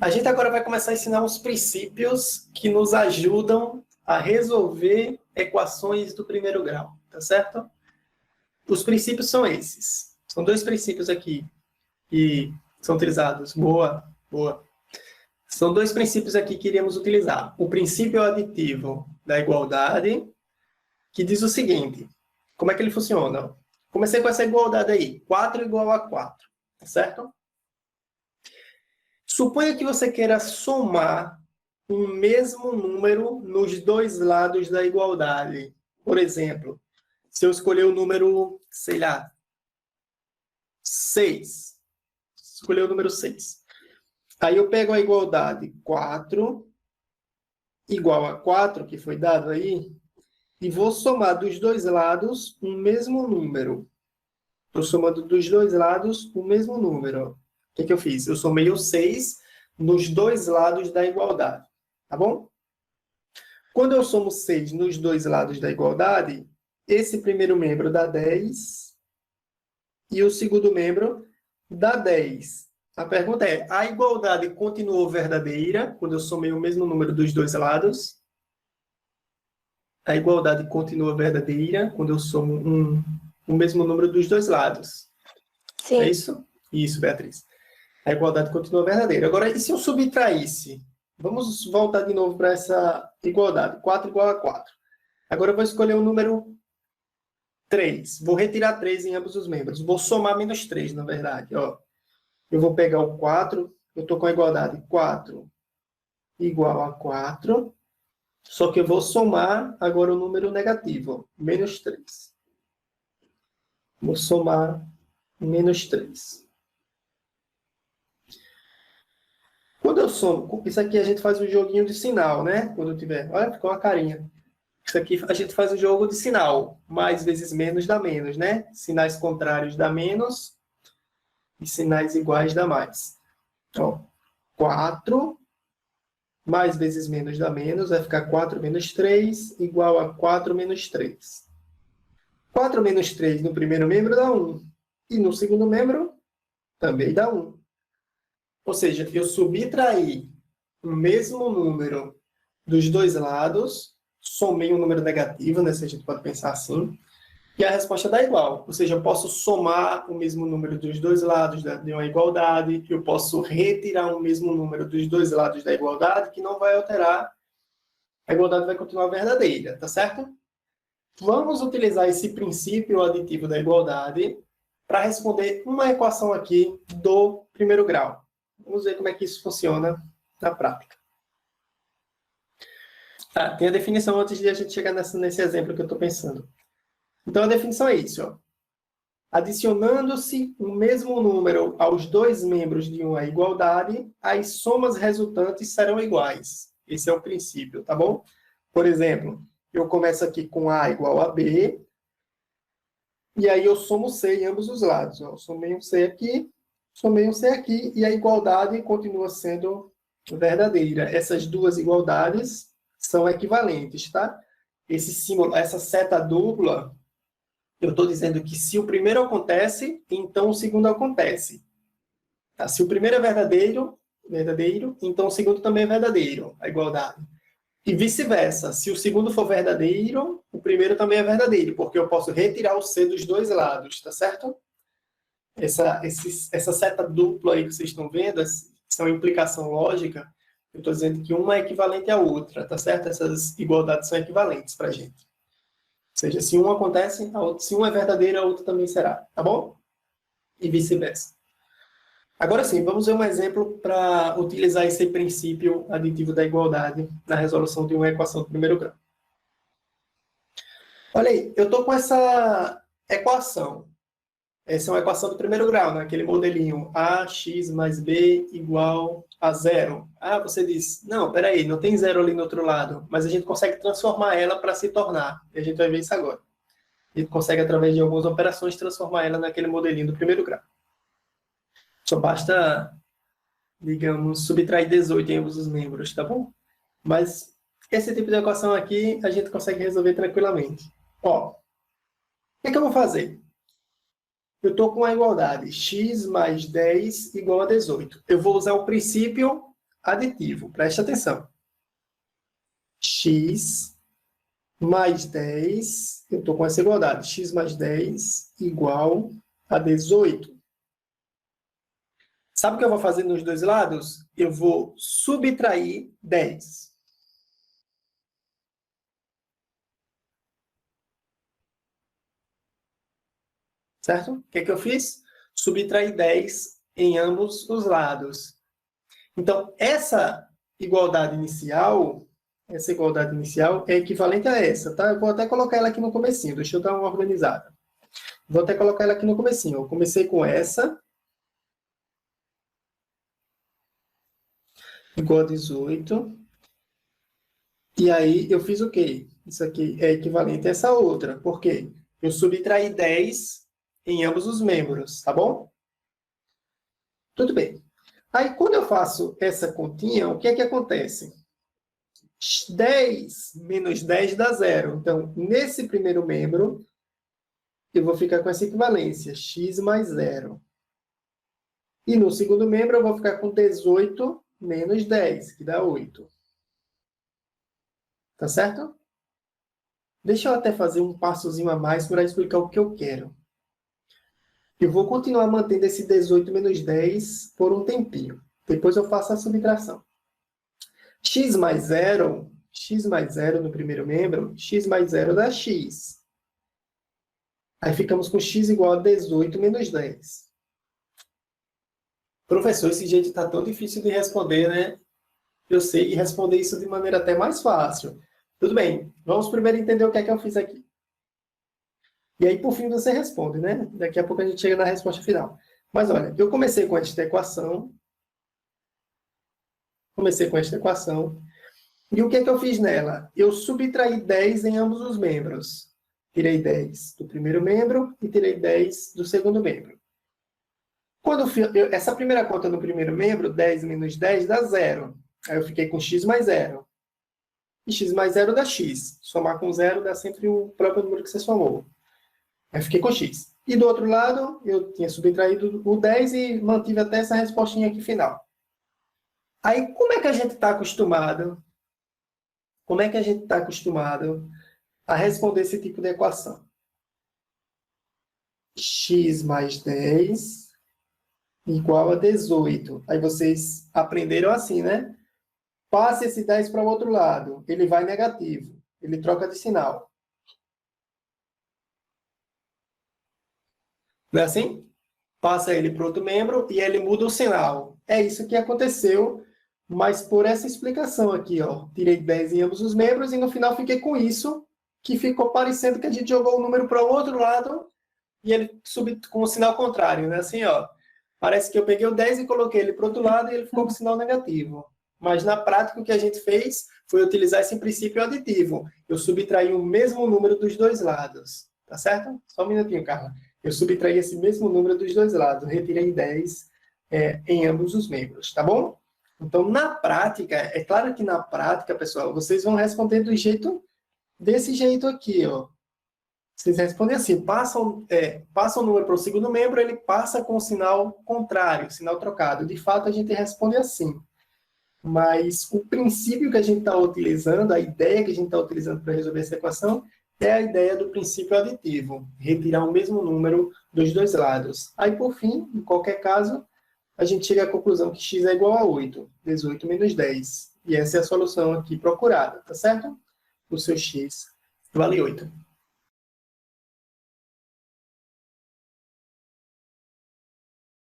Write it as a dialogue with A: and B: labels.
A: A gente agora vai começar a ensinar uns princípios que nos ajudam a resolver equações do primeiro grau, tá certo? Os princípios são esses. São dois princípios aqui que são utilizados. Boa, boa. São dois princípios aqui que iremos utilizar. O princípio aditivo da igualdade, que diz o seguinte. Como é que ele funciona? Comecei com essa igualdade aí. 4 igual a 4, tá certo? Suponha que você queira somar um mesmo número nos dois lados da igualdade. Por exemplo, se eu escolher o número, sei lá, 6. Escolher o número 6. Aí eu pego a igualdade 4 igual a 4, que foi dado aí, e vou somar dos dois lados um mesmo número. Estou somando dos dois lados o mesmo número. O que eu fiz? Eu somei o 6 nos dois lados da igualdade. Tá bom? Quando eu somo 6 nos dois lados da igualdade, esse primeiro membro dá 10 e o segundo membro dá 10. A pergunta é, a igualdade continuou verdadeira quando eu somei o mesmo número dos dois lados? A igualdade continua verdadeira quando eu somo o mesmo número dos dois lados?
B: Sim.
A: É isso? Isso, Beatriz. A igualdade continua verdadeira. Agora, e se eu subtraísse? Vamos voltar de novo para essa igualdade. 4 igual a 4. Agora eu vou escolher o número 3. Vou retirar 3 em ambos os membros. Vou somar menos 3, na verdade. Ó. Eu vou pegar o 4. Eu estou com a igualdade 4 igual a 4. Só que eu vou somar agora o número negativo. Menos 3. Vou somar menos 3. Quando eu somo, isso aqui a gente faz um joguinho de sinal, né? Quando eu tiver, olha, ficou uma carinha. Isso aqui a gente faz um jogo de sinal. Mais vezes menos dá menos, né? Sinais contrários dá menos e sinais iguais dá mais. Então, 4 mais vezes menos dá menos, vai ficar 4 menos 3 igual a 4 menos 3. 4 menos 3 no primeiro membro dá 1. E no segundo membro também dá 1. Ou seja, eu subtraí o mesmo número dos dois lados, somei um número negativo, né, se a gente pode pensar assim, e a resposta dá igual. Ou seja, eu posso somar o mesmo número dos dois lados de uma igualdade, eu posso retirar o mesmo número dos dois lados da igualdade, que não vai alterar, a igualdade vai continuar verdadeira, tá certo? Vamos utilizar esse princípio aditivo da igualdade para responder uma equação aqui do primeiro grau. Vamos ver como é que isso funciona na prática. Tá, tem a definição antes de a gente chegar nesse exemplo que eu estou pensando. Então, a definição é isso. Ó. Adicionando-se o mesmo número aos dois membros de uma igualdade, as somas resultantes serão iguais. Esse é o princípio, tá bom? Por exemplo, eu começo aqui com A igual a B, e aí eu somo C em ambos os lados. Ó. Eu somei um C aqui, e a igualdade continua sendo verdadeira. Essas duas igualdades são equivalentes, tá? Esse símbolo, essa seta dupla, eu estou dizendo que se o primeiro acontece, então o segundo acontece. Tá? Se o primeiro é verdadeiro, então o segundo também é verdadeiro, a igualdade. E vice-versa. Se o segundo for verdadeiro, o primeiro também é verdadeiro, porque eu posso retirar o C dos dois lados, tá certo? Essa seta dupla aí que vocês estão vendo, são implicação lógica, eu estou dizendo que uma é equivalente à outra, tá certo? Essas igualdades são equivalentes para a gente. Ou seja, se um acontece, se um é verdadeiro, a outra também será, tá bom? E vice-versa. Agora sim, vamos ver um exemplo para utilizar esse princípio aditivo da igualdade na resolução de uma equação do primeiro grau. Olha aí, eu estou com essa equação. Essa é uma equação do primeiro grau, né? Aquele modelinho ax mais b igual a zero. Ah, você diz, não, peraí, não tem zero ali no outro lado, mas a gente consegue transformar ela para se tornar. E a gente vai ver isso agora. A gente consegue, através de algumas operações, transformar ela naquele modelinho do primeiro grau. Só basta, digamos, subtrair 18 em ambos os membros, tá bom? Mas esse tipo de equação aqui, a gente consegue resolver tranquilamente. Ó, o que é que eu vou fazer? Eu estou com a igualdade x mais 10 igual a 18. Eu vou usar o princípio aditivo. Preste atenção. X mais 10, eu estou com essa igualdade. X mais 10 igual a 18. Sabe o que eu vou fazer nos dois lados? Eu vou subtrair 10. Certo? O que é que eu fiz? Subtrair 10 em ambos os lados. Então, essa igualdade inicial é equivalente a essa, tá? Eu vou até colocar ela aqui no comecinho. Deixa eu dar uma organizada. Vou até colocar ela aqui no comecinho. Eu comecei com essa, igual a 18. E aí, eu fiz o quê? Isso aqui é equivalente a essa outra. Por quê? Eu subtraí 10 em ambos os membros, tá bom? Tudo bem. Aí, quando eu faço essa continha, o que é que acontece? 10 menos 10 dá 0. Então, nesse primeiro membro, eu vou ficar com essa equivalência, x mais 0. E no segundo membro, eu vou ficar com 18 menos 10, que dá 8. Tá certo? Deixa eu até fazer um passozinho a mais para explicar o que eu quero. Eu vou continuar mantendo esse 18 menos 10 por um tempinho. Depois eu faço a subtração. X mais 0 no primeiro membro, x mais 0 dá x. Aí ficamos com x igual a 18 menos 10. Professor, esse jeito está tão difícil de responder, né? Eu sei responder isso de maneira até mais fácil. Tudo bem, vamos primeiro entender o que é que eu fiz aqui. E aí, por fim, você responde, né? Daqui a pouco a gente chega na resposta final. Mas olha, eu comecei com esta equação. E o que é que eu fiz nela? Eu subtraí 10 em ambos os membros. Tirei 10 do primeiro membro e tirei 10 do segundo membro. Quando essa primeira conta no primeiro membro, 10 menos 10 dá 0. Aí eu fiquei com x mais 0. E x mais 0 dá x. Somar com 0 dá sempre o próprio número que você somou. Aí fiquei com x. E do outro lado, eu tinha subtraído o 10 e mantive até essa respostinha aqui final. Aí, como é que a gente está acostumado? Como é que a gente está acostumado a responder esse tipo de equação? X mais 10 igual a 18. Aí vocês aprenderam assim, né? Passe esse 10 para o outro lado. Ele vai negativo. Ele troca de sinal. Não é assim? Passa ele para outro membro e ele muda o sinal. É isso que aconteceu, mas por essa explicação aqui, ó. Tirei 10 em ambos os membros e no final fiquei com isso, que ficou parecendo que a gente jogou o número para o outro lado e ele subiu com o sinal contrário, né? Assim, ó. Parece que eu peguei o 10 e coloquei ele para o outro lado e ele ficou com o sinal negativo. Mas na prática o que a gente fez foi utilizar esse princípio aditivo. Eu subtraí o mesmo número dos dois lados. Tá certo? Só um minutinho, Carla. Eu subtraí esse mesmo número dos dois lados. Retirei 10 em ambos os membros, tá bom? Então, na prática, é claro que na prática, pessoal, vocês vão responder desse jeito aqui, ó. Vocês respondem assim, passa o número para o segundo membro, ele passa com o sinal contrário, sinal trocado. De fato, a gente responde assim. Mas o princípio que a gente está utilizando, a ideia que a gente está utilizando para resolver essa equação, é a ideia do princípio aditivo, retirar o mesmo número dos dois lados. Aí, por fim, em qualquer caso, a gente chega à conclusão que x é igual a 8, 18 menos 10. E essa é a solução aqui procurada, tá certo? O seu x vale 8.